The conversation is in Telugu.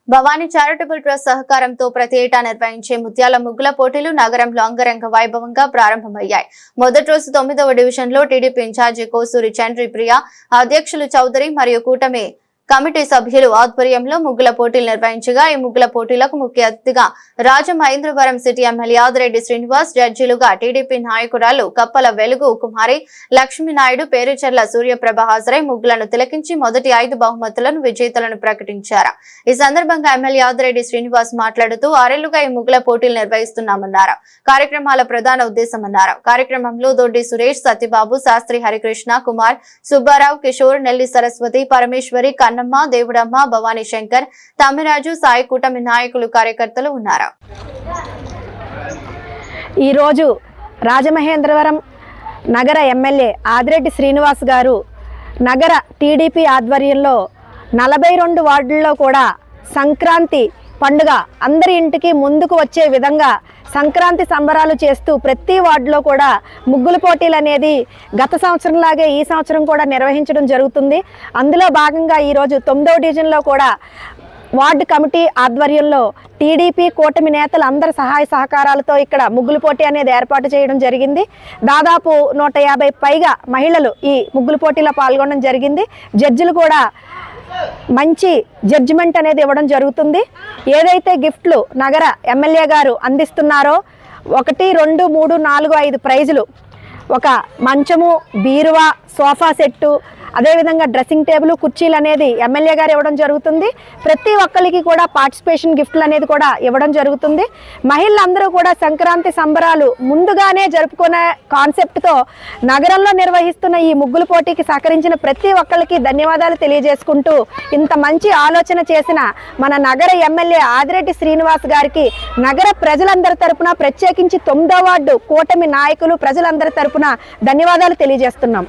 భవానీ చారిటబుల్ ట్రస్ట్ సహకారంతో ప్రతి ఏటా నిర్వహించే ముత్యాల ముగ్గుల పోటీలు నగరంలో అంగరంగ వైభవంగా ప్రారంభమయ్యాయి. మొదటి రోజు 9వ డివిజన్లో టీడీపీ ఇన్ఛార్జి కోసూరి చంద్రి ప్రియ, అధ్యక్షులు చౌదరి మరియు కూటమి కమిటీ సభ్యులు ఆధ్వర్యంలో ముగ్గుల పోటీలు నిర్వహించగా ఈ ముగ్గుల పోటీలకు ముఖ్య అతిథిగా రాజమహేంద్రవరం సిటీ ఎమ్మెల్యే ఆదిరెడ్డి శ్రీనివాస్, జడ్జిలుగా టీడీపీ నాయకురాలు కప్పల వెలుగు కుమారి, లక్ష్మీనాయుడు, పేరుచర్ల సూర్యప్రభ హాజరై ముగ్గులను తిలకించి మొదటి 5 బహుమతులను విజేతలను ప్రకటించారు. ఈ సందర్భంగా ఎమ్మెల్యే ఆదిరెడ్డి శ్రీనివాస్ మాట్లాడుతూ 6 ఏళ్లుగా ఈ ముగ్గుల పోటీలు నిర్వహిస్తున్నామన్నారు. కార్యక్రమాల ప్రధాన ఉద్దేశమన్నారు. కార్యక్రమంలో దొడ్డి సురేష్, సత్యబాబు, శాస్త్రి, హరికృష్ణ, కుమార్, సుబ్బారావు, కిషోర్, నెల్లి సరస్వతి, పరమేశ్వరి, కన్నమ్మ, దేవుడమ్మ, భవానీ శంకర్, తమ్మిరాజు, సాయి కూటమి నాయకులు, కార్యకర్తలు ఉన్నారు. ఈరోజు రాజమహేంద్రవరం నగర ఎమ్మెల్యే ఆదిరెడ్డి శ్రీనివాస్ గారు నగర టీడీపీ ఆధ్వర్యంలో 42 వార్డుల్లో కూడా సంక్రాంతి పండుగ అందరి ఇంటికి ముందుకు వచ్చే విధంగా సంక్రాంతి సంబరాలు చేస్తూ ప్రతి వార్డులో కూడా ముగ్గుల పోటీలు అనేది గత సంవత్సరంలాగే ఈ సంవత్సరం కూడా నిర్వహించడం జరుగుతుంది. అందులో భాగంగా ఈరోజు 9వ డివిజన్లో కూడా వార్డు కమిటీ ఆధ్వర్యంలో టీడీపీ కూటమి నేతలు అందరి సహాయ సహకారాలతో ఇక్కడ ముగ్గుల పోటీ అనేది ఏర్పాటు చేయడం జరిగింది. దాదాపు 150 పైగా మహిళలు ఈ ముగ్గుల పోటీలో పాల్గొనడం జరిగింది. జడ్జిలు కూడా మంచి జడ్జిమెంట్ అనేది ఇవ్వడం జరుగుతుంది. ఏదైతే గిఫ్ట్లు నగర ఎమ్మెల్యే గారు అందిస్తున్నారో 1, 2, 3, 4, 5 ప్రైజులు, ఒక మంచము, బీరువా, సోఫా సెట్టు, అదేవిధంగా డ్రెస్సింగ్ టేబుల్, కుర్చీలు అనేది ఎమ్మెల్యే గారు ఇవ్వడం జరుగుతుంది. ప్రతి ఒక్కరికి కూడా పార్టిసిపేషన్ గిఫ్ట్లు అనేది కూడా ఇవ్వడం జరుగుతుంది. మహిళలందరూ కూడా సంక్రాంతి సంబరాలు ముందుగానే జరుపుకునే కాన్సెప్ట్తో నగరంలో నిర్వహిస్తున్న ఈ ముగ్గుల పోటీకి సహకరించిన ప్రతి ఒక్కరికి ధన్యవాదాలు తెలియజేసుకుంటూ ఇంత మంచి ఆలోచన చేసిన మన నగర ఎమ్మెల్యే ఆదిరెడ్డి శ్రీనివాస్ గారికి నగర ప్రజలందరి తరపున, ప్రత్యేకించి 9వ వార్డు కూటమి నాయకులు ప్రజలందరి తరపున ధన్యవాదాలు తెలియజేస్తున్నాం.